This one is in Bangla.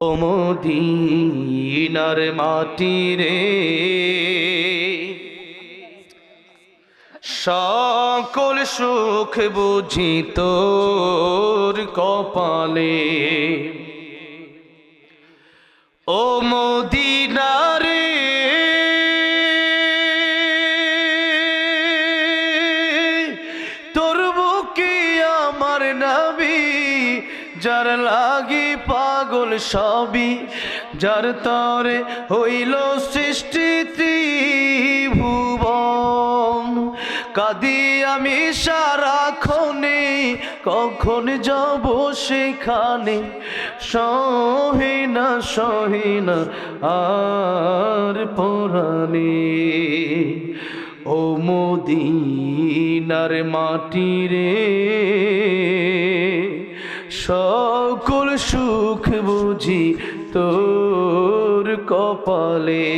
ও মদিনার মাটি রে, সকল সুখ বুঝি তোর কপালে। ও মদিনা রে, তোর বুকে আমার নবী, যার লাগি পাগল সবই, যার তরে হইল সৃষ্টি ত্রিভুবন। কাঁদি আমি সারাক্ষণে, কখন যাব সেখানে, সহে না আর পরাণে। ও মদিনার মাটি রে, সকল সুখ বুঝি তোর কপালে।